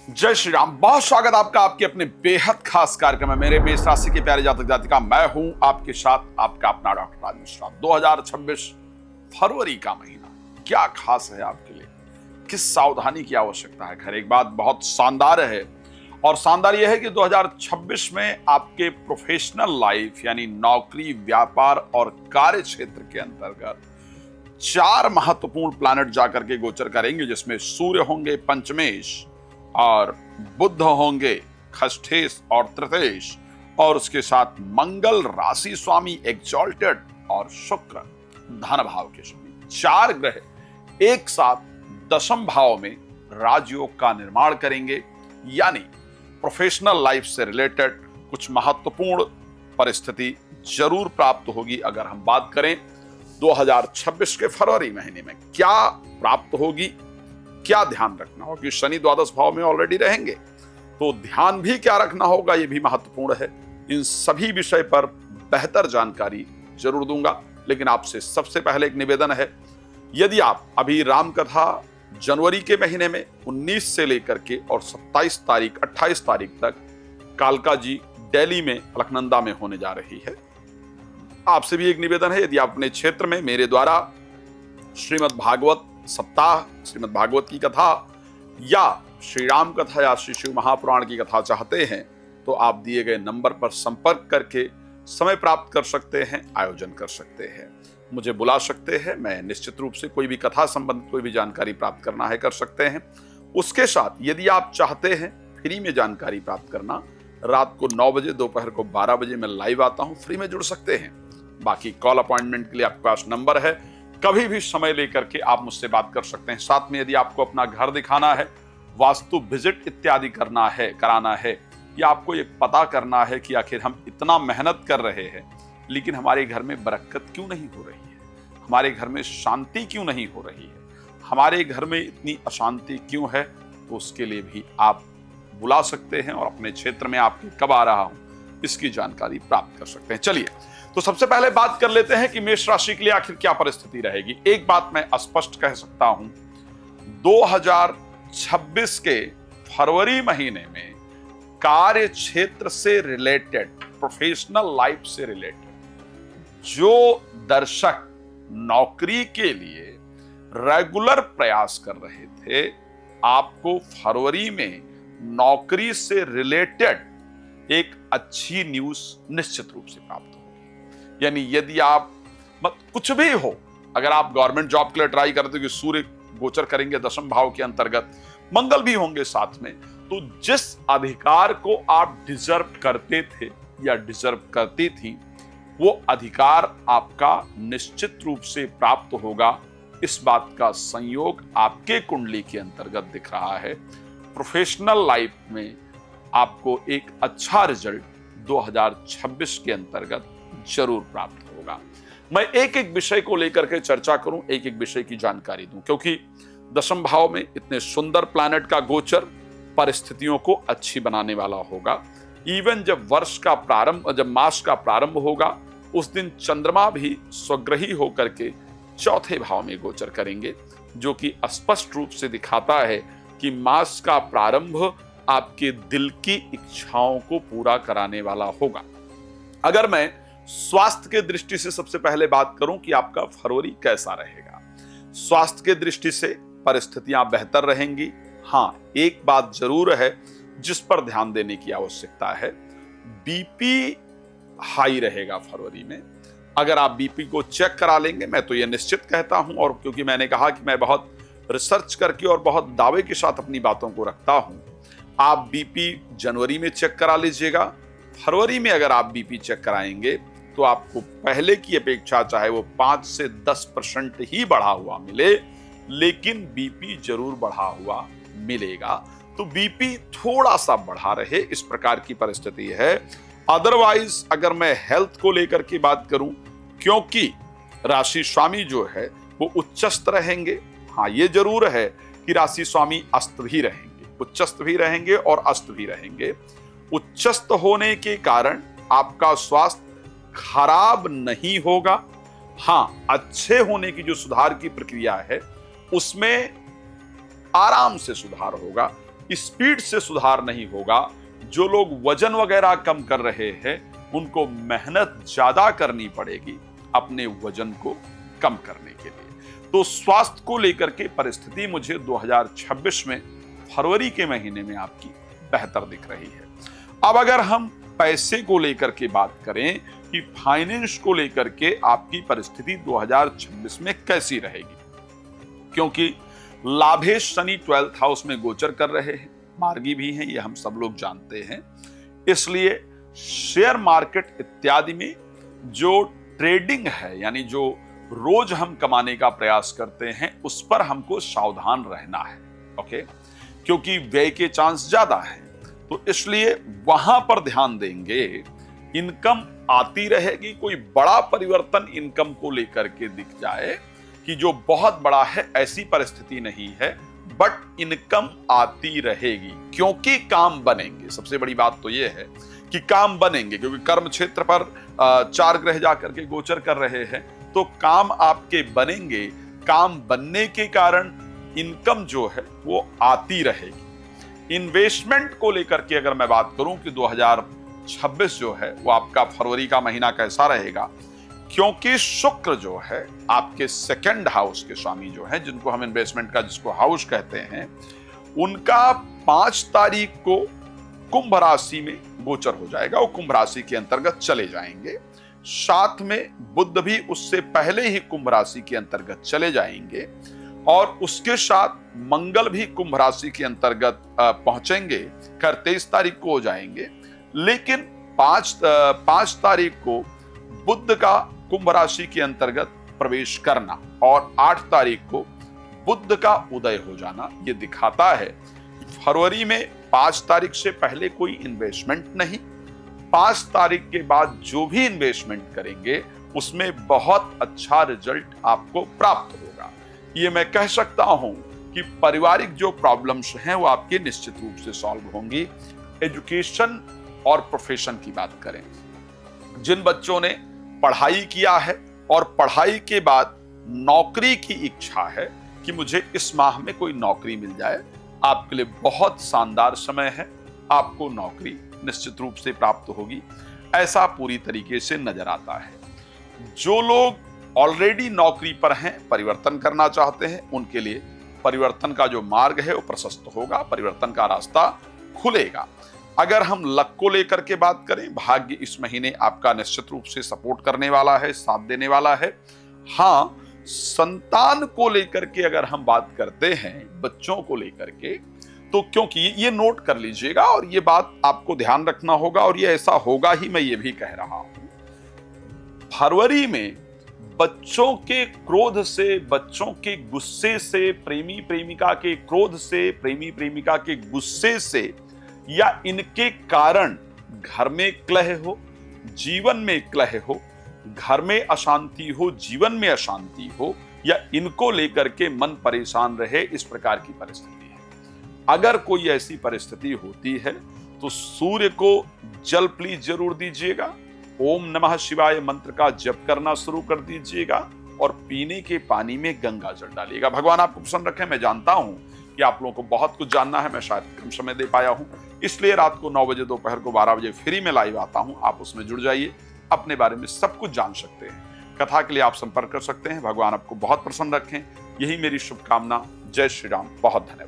जय श्री राम। बहुत स्वागत आपका आपके अपने बेहद खास कार्यक्रम है। मेरे मेष राशि के प्यारे जातक जातिका, मैं हूं आपके साथ आपका अपना डॉक्टर राज मिश्रा। 2026 फरवरी का महीना क्या खास है आपके लिए, किस सावधानी की आवश्यकता है? खैर, एक बात बहुत शानदार है और शानदार यह है कि 2026 में आपके प्रोफेशनल लाइफ यानी नौकरी, व्यापार और कार्य क्षेत्र के अंतर्गत 4 महत्वपूर्ण प्लैनेट जाकर के गोचर करेंगे, जिसमें सूर्य होंगे पंचमेश और बुध होंगे खष्ठेश और तृतीयेश, और उसके साथ मंगल राशि स्वामी एक्सॉल्टेड और शुक्र धन भाव के स्वामी। 4 ग्रह एक साथ दशम भाव में राजयोग का निर्माण करेंगे, यानी प्रोफेशनल लाइफ से रिलेटेड कुछ महत्वपूर्ण परिस्थिति जरूर प्राप्त होगी। अगर हम बात करें 2026 के फरवरी महीने में क्या प्राप्त होगी, क्या ध्यान रखना होगा, कि शनि द्वादश भाव में ऑलरेडी रहेंगे, तो ध्यान भी क्या रखना होगा ये भी महत्वपूर्ण है। इन सभी विषय पर बेहतर जानकारी जरूर दूंगा, लेकिन आपसे सबसे पहले एक निवेदन है, यदि आप अभी राम कथा जनवरी के महीने में 19 से लेकर के और 27 तारीख 28 तारीख तक कालका जी दिल्ली में अलकनंदा में होने जा रही है, आपसे भी एक निवेदन है, यदि आप अपने क्षेत्र में मेरे द्वारा श्रीमद् भागवत सप्ताह, श्रीमद् भागवत की कथा या श्री राम कथा या श्री शिव महापुराण की कथा चाहते हैं, तो आप दिए गए नंबर पर संपर्क करके समय प्राप्त कर सकते हैं, आयोजन कर सकते हैं, मुझे बुला सकते हैं। मैं निश्चित रूप से कोई भी कथा संबंधित कोई भी जानकारी प्राप्त करना है कर सकते हैं। उसके साथ यदि आप चाहते हैं फ्री में जानकारी प्राप्त करना, रात को 9 बजे, दोपहर को 12 बजे मैं लाइव आता हूं, फ्री में जुड़ सकते हैं। बाकी कॉल अपॉइंटमेंट के लिए आपके पास नंबर है, कभी भी समय लेकर के आप मुझसे बात कर सकते हैं। साथ में यदि आपको अपना घर दिखाना है, वास्तु विजिट इत्यादि कराना है, या आपको ये पता करना है कि आखिर हम इतना मेहनत कर रहे हैं लेकिन हमारे घर में बरकत क्यों नहीं हो रही है, हमारे घर में शांति क्यों नहीं हो रही है, हमारे घर में इतनी अशांति क्यों है, तो उसके लिए भी आप बुला सकते हैं और अपने क्षेत्र में आपके कब आ रहा हूं इसकी जानकारी प्राप्त कर सकते हैं। चलिए, तो सबसे पहले बात कर लेते हैं कि मेष राशि के लिए आखिर क्या परिस्थिति रहेगी। एक बात मैं स्पष्ट कह सकता हूं, 2026 के फरवरी महीने में कार्य क्षेत्र से रिलेटेड, प्रोफेशनल लाइफ से रिलेटेड जो दर्शक नौकरी के लिए रेगुलर प्रयास कर रहे थे, आपको फरवरी में नौकरी से रिलेटेड एक अच्छी न्यूज निश्चित रूप से प्राप्त होगी। यानी यदि आप कुछ भी हो, अगर आप गवर्नमेंट जॉब के लिए ट्राई करते हो कि सूर्य गोचर करेंगे दशम भाव के अंतर्गत, मंगल भी होंगे साथ में, तो जिस अधिकार को आप डिजर्व करते थे या डिजर्व करती थी, वो अधिकार आपका निश्चित रूप से प्राप्त होगा। इस बात का संयोग आपके कुंडली के अंतर्गत दिख रहा है। प्रोफेशनल लाइफ में आपको एक अच्छा रिजल्ट 2026 के अंतर्गत जरूर प्राप्त होगा। मैं एक एक विषय को लेकर के चर्चा करूं, एक एक विषय की जानकारी दूं, क्योंकि दशम भाव में इतने सुंदर प्लैनेट का गोचर परिस्थितियों को अच्छी बनाने वाला होगा। इवन जब मास का प्रारंभ होगा, उस दिन चंद्रमा भी स्वग्रही होकर के चौथे भाव में गोचर करेंगे, जो कि स्पष्ट रूप से दिखाता है कि मास का प्रारंभ आपके दिल की इच्छाओं को पूरा कराने वाला होगा। अगर मैं स्वास्थ्य के दृष्टि से सबसे पहले बात करूं कि आपका फरवरी कैसा रहेगा, स्वास्थ्य के दृष्टि से परिस्थितियां बेहतर रहेंगी। हाँ, एक बात जरूर है जिस पर ध्यान देने की आवश्यकता है, बीपी हाई रहेगा फरवरी में। अगर आप बीपी को चेक करा लेंगे, मैं तो यह निश्चित कहता हूं, और क्योंकि मैंने कहा कि मैं बहुत रिसर्च करके और बहुत दावे के साथ अपनी बातों को रखता हूं, आप बीपी जनवरी में चेक करा लीजिएगा। फरवरी में अगर आप बीपी चेक कराएंगे तो आपको पहले की अपेक्षा चाहे वो 5 से 10% ही बढ़ा हुआ मिले, लेकिन बीपी जरूर बढ़ा हुआ मिलेगा। तो बीपी थोड़ा सा बढ़ा रहे, इस प्रकार की परिस्थिति है। अदरवाइज अगर मैं हेल्थ को लेकर की बात करूं, क्योंकि राशि स्वामी जो है वो उच्चस्थ रहेंगे। हाँ, ये जरूर है कि राशि स्वामी अस्त भी रहेंगे, उच्चस्थ भी रहेंगे और अस्त भी रहेंगे। उच्चस्थ होने के कारण आपका स्वास्थ्य खराब नहीं होगा। हाँ, अच्छे होने की जो सुधार की प्रक्रिया है उसमें आराम से सुधार होगा। स्पीड से सुधार नहीं होगा। जो लोग वजन वगैरह कम कर रहे हैं उनको मेहनत ज्यादा करनी पड़ेगी अपने वजन को कम करने के लिए। तो स्वास्थ्य को लेकर के परिस्थिति मुझे 2026 में फरवरी के महीने में आपकी बेहतर दिख रही है। अब अगर हम पैसे को लेकर के बात करें कि फाइनेंस को लेकर के आपकी परिस्थिति 2026 में कैसी रहेगी, क्योंकि लाभेश शनि 12th हाउस में गोचर कर रहे हैं, मार्गी भी हैं, ये हम सब लोग जानते हैं। इसलिए शेयर मार्केट इत्यादि में जो ट्रेडिंग है, यानी जो रोज हम कमाने का प्रयास करते हैं, उस पर हमको सावधान रहना है। ओके, क्योंकि व्यय के चांस ज्यादा है, तो इसलिए वहां पर ध्यान देंगे। इनकम आती रहेगी, कोई बड़ा परिवर्तन इनकम को लेकर के दिख जाए कि जो बहुत बड़ा है, ऐसी परिस्थिति नहीं है, बट इनकम आती रहेगी क्योंकि काम बनेंगे। सबसे बड़ी बात तो यह है कि काम बनेंगे, क्योंकि कर्म क्षेत्र पर 4 ग्रह जाकर के गोचर कर रहे हैं, तो काम आपके बनेंगे। काम बनने के कारण इनकम जो है वो आती रहेगी। इन्वेस्टमेंट को लेकर के अगर मैं बात करूं कि 2026 जो है वो आपका फरवरी का महीना कैसा रहेगा, क्योंकि शुक्र जो है आपके 2nd हाउस के स्वामी जो है, जिनको हम इन्वेस्टमेंट का जिसको हाउस कहते हैं, उनका 5 तारीख को कुंभ राशि में गोचर हो जाएगा। वो कुंभ राशि के अंतर्गत चले जाएंगे। साथ में बुध भी उससे पहले ही कुंभ राशि के अंतर्गत चले जाएंगे, और उसके साथ मंगल भी कुंभ राशि के अंतर्गत पहुंचेंगे। खैर 23 तारीख को हो जाएंगे, लेकिन 5 तारीख को बुध का कुंभ राशि के अंतर्गत प्रवेश करना और 8 तारीख को बुध का उदय हो जाना, ये दिखाता है कि फरवरी में 5 तारीख से पहले कोई इन्वेस्टमेंट नहीं, 5 तारीख के बाद जो भी इन्वेस्टमेंट करेंगे उसमें बहुत अच्छा रिजल्ट आपको प्राप्त होगा। ये मैं कह सकता हूं कि पारिवारिक जो प्रॉब्लम्स हैं वो आपके निश्चित रूप से सॉल्व होंगी। एजुकेशन और प्रोफेशन की बात करें, जिन बच्चों ने पढ़ाई किया है और पढ़ाई के बाद नौकरी की इच्छा है कि मुझे इस माह में कोई नौकरी मिल जाए, आपके लिए बहुत शानदार समय है। आपको नौकरी निश्चित रूप से प्राप्त होगी, ऐसा पूरी तरीके से नजर आता है। जो लोग ऑलरेडी नौकरी पर हैं, परिवर्तन करना चाहते हैं, उनके लिए परिवर्तन का जो मार्ग है वो प्रशस्त होगा, परिवर्तन का रास्ता खुलेगा। अगर हम लक को लेकर के बात करें, भाग्य इस महीने आपका निश्चित रूप से सपोर्ट करने वाला है, साथ देने वाला है। हाँ, संतान को लेकर के अगर हम बात करते हैं, बच्चों को लेकर के, तो क्योंकि ये नोट कर लीजिएगा और ये बात आपको ध्यान रखना होगा, और ये ऐसा होगा ही, मैं ये भी कह रहा हूं। फरवरी में बच्चों के क्रोध से, बच्चों के गुस्से से, प्रेमी प्रेमिका के क्रोध से, प्रेमी प्रेमिका के गुस्से से, या इनके कारण घर में कलह हो, जीवन में कलह हो, घर में अशांति हो, जीवन में अशांति हो, या इनको लेकर के मन परेशान रहे, इस प्रकार की परिस्थिति है। अगर कोई ऐसी परिस्थिति होती है तो सूर्य को जल प्लीज जरूर दीजिएगा, ओम नमः शिवाय मंत्र का जप करना शुरू कर दीजिएगा, और पीने के पानी में गंगा जल डालिएगा। भगवान आपको प्रसन्न रखे। मैं जानता हूं कि आप लोगों को बहुत कुछ जानना है, मैं शायद कम समय दे पाया हूं, इसलिए रात को 9 बजे, दोपहर को 12 बजे फ्री में लाइव आता हूं। आप उसमें जुड़ जाइए, अपने बारे में सब कुछ जान सकते हैं। कथा के लिए आप संपर्क कर सकते हैं। भगवान आपको बहुत प्रसन्न रखें, यही मेरी शुभकामना। जय श्री राम। बहुत धन्यवाद।